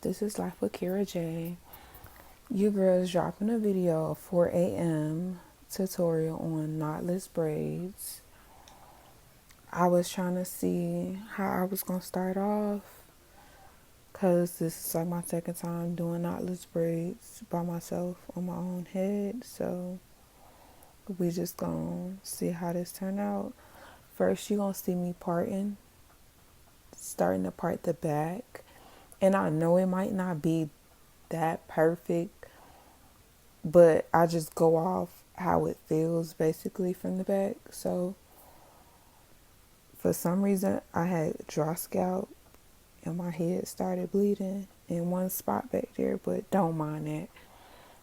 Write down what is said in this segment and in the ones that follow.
This is Life with Kira J. Your girl is dropping a video, a 4 a.m. tutorial on knotless braids. I was trying to see how I was going to start off because this is like my second time doing knotless braids by myself on my own head. So we just going to see how this turn out. First, you're going to see me starting to part the back. And I know it might not be that perfect, but I just go off how it feels basically from the back. So for some reason I had dry scalp and my head started bleeding in one spot back there, but don't mind that.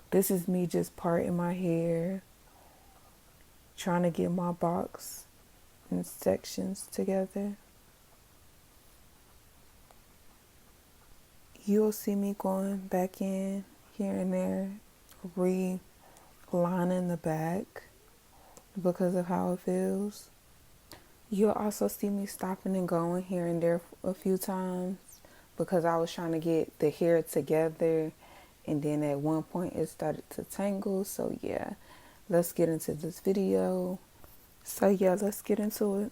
This is me just parting my hair, trying to get my box in sections together. You'll see me going back in here and there, relining the back because of how it feels. You'll also see me stopping and going here and there a few times because I was trying to get the hair together, and then at one point it started to tangle. So yeah, let's get into this video. Let's get into it.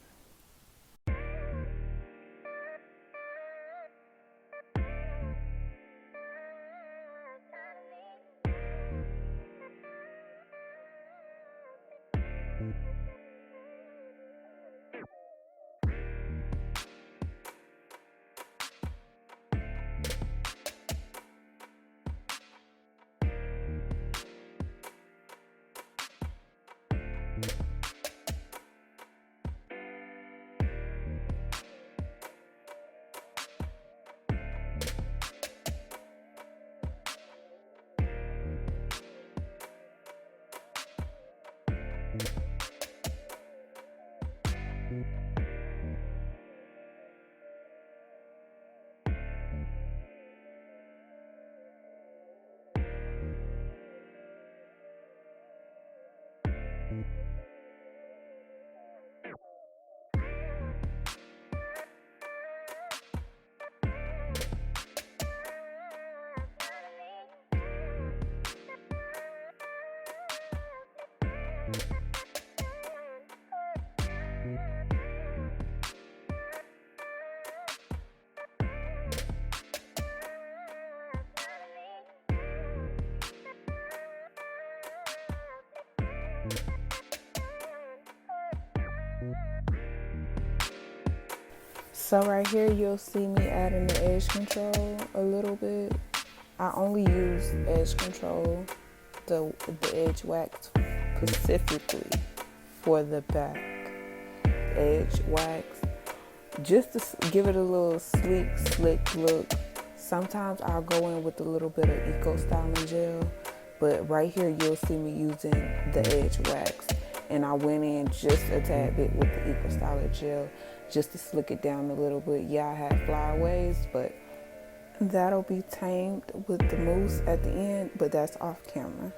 So right here, you'll see me adding the edge control a little bit. I only use edge control, the edge wax specifically for the back. Edge wax, just to give it a little sleek, slick look. Sometimes I'll go in with a little bit of Eco Styling gel, but right here you'll see me using the edge wax. And I went in just a tad bit with the Eco Styling gel just to slick it down a little bit. Yeah, I had flyaways, but that'll be tamed with the mousse at the end, but that's off camera.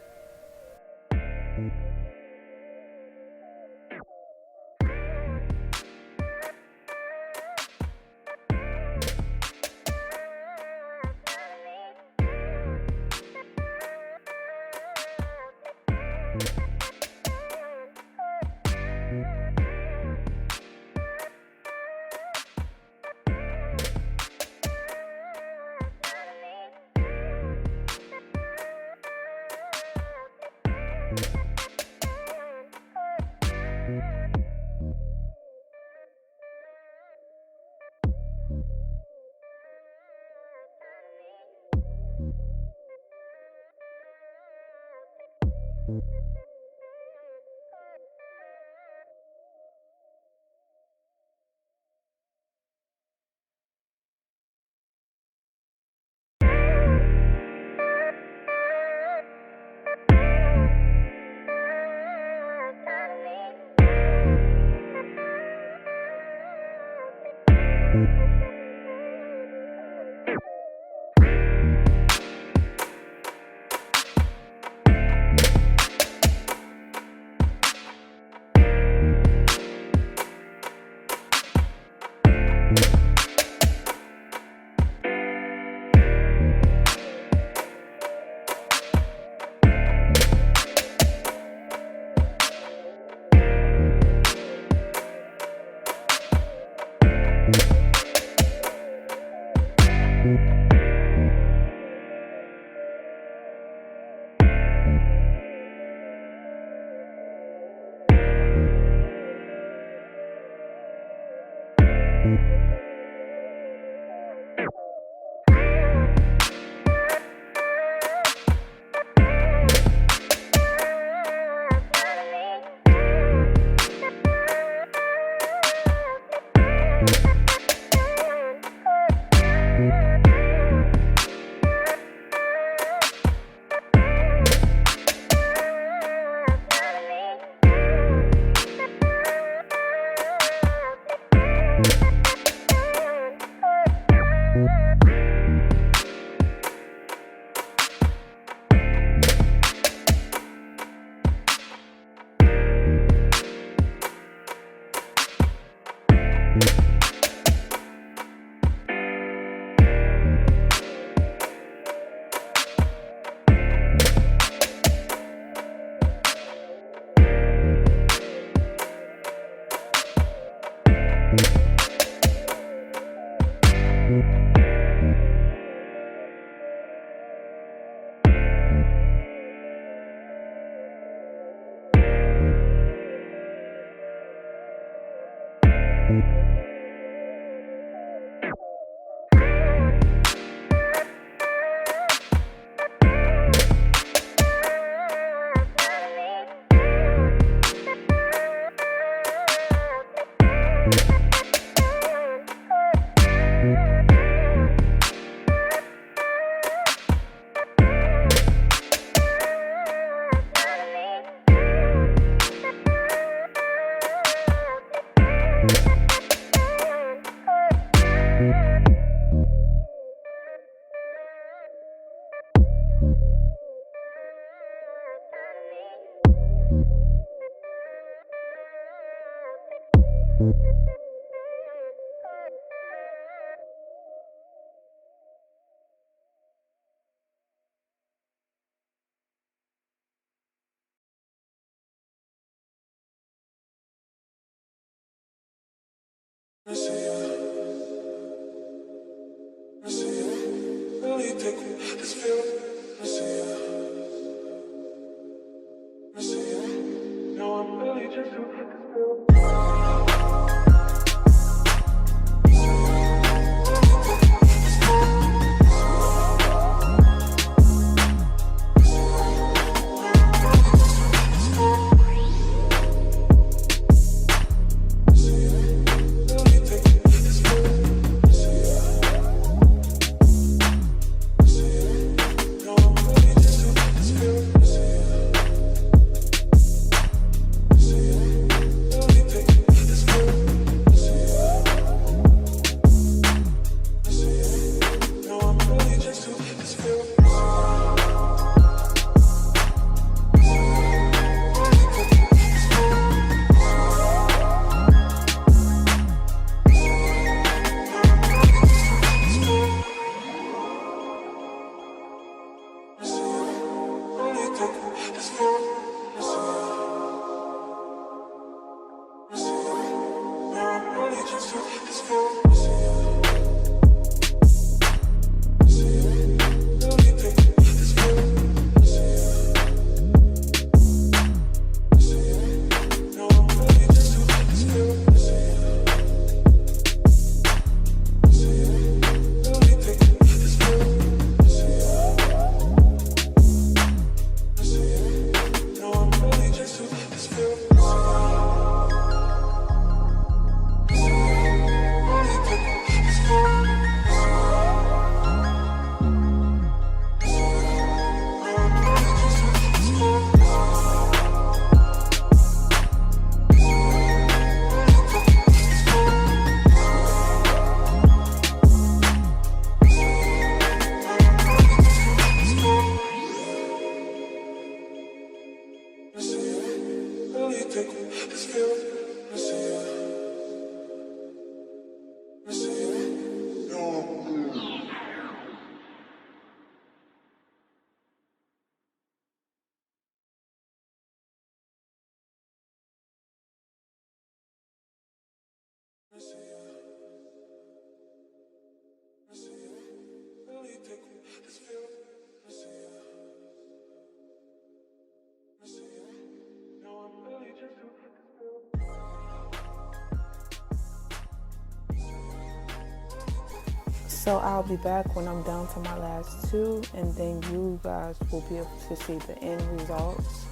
So I'll be back when I'm down to my last two, and then you guys will be able to see the end results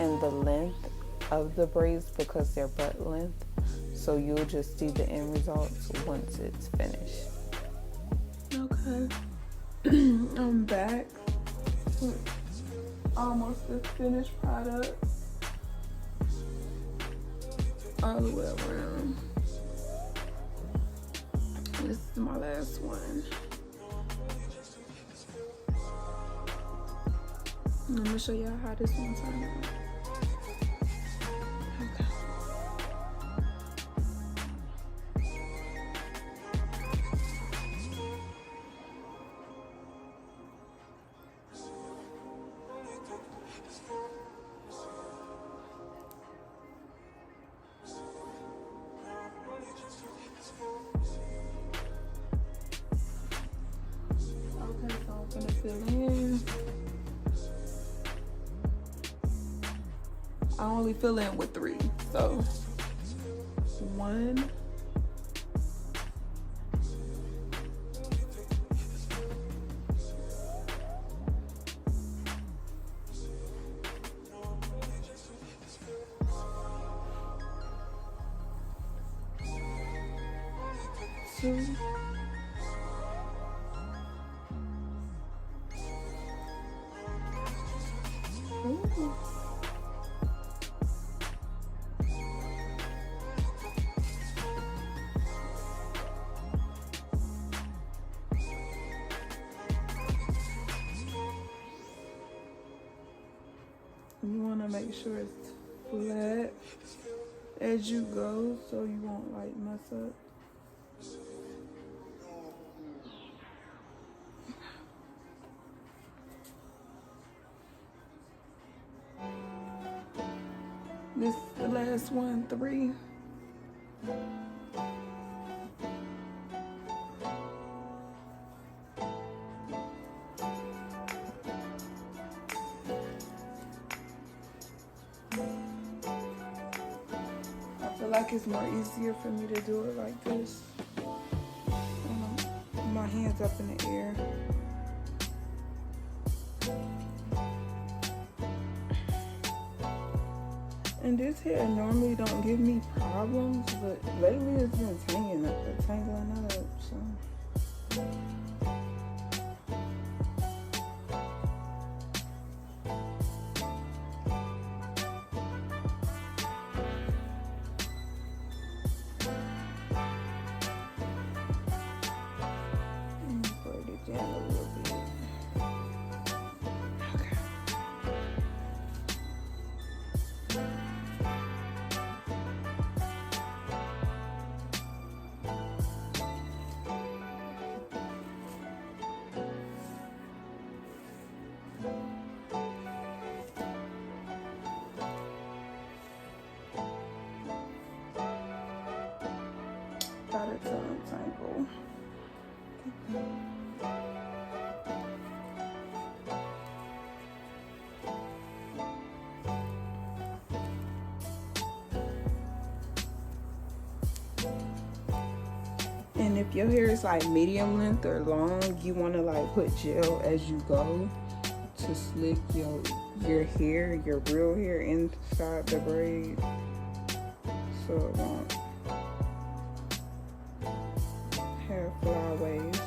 and the length of the braids because they're butt length. So you'll just see the end results once it's finished. Okay, I'm back with almost the finished product all the way around. This is my last one. I'm gonna show y'all how this one turned out. Okay, so I'm gonna fill in. I only fill in with 3, so 1, 2, 3. You want to make sure it's flat as you go so you won't like mess up. This is the last one, 3. I feel like it's more easier for me to do it like this. My hands up in the air. And this hair normally don't give me problems, but lately it's been tangling up, so. Braid it down a little bit. Got it to untangle. And if your hair is like medium length or long, you want to like put gel as you go to slick your hair, your real hair inside the braid, so it won't have flyaways.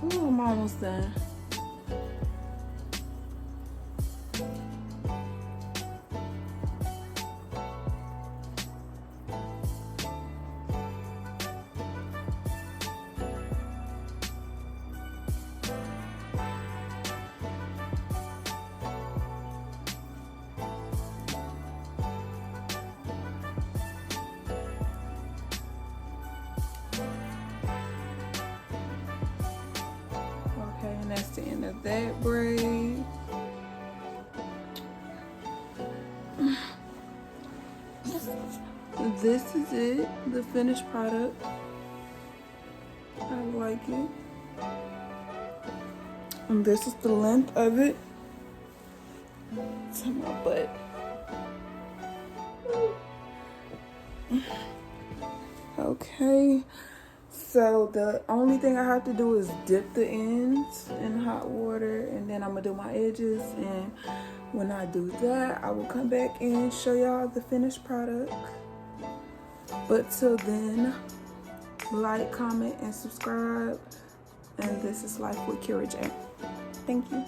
Ooh, I'm almost done. have that braid. This is it, the finished product. I like it. And this is the length of it to my butt. Okay, so the only thing I have to do is dip the ends in hot water, and then I'm gonna do my edges, and when I do that, I will come back and show y'all the finished product. But till then, like, comment, and subscribe. And this is Life with Kira J. Thank you.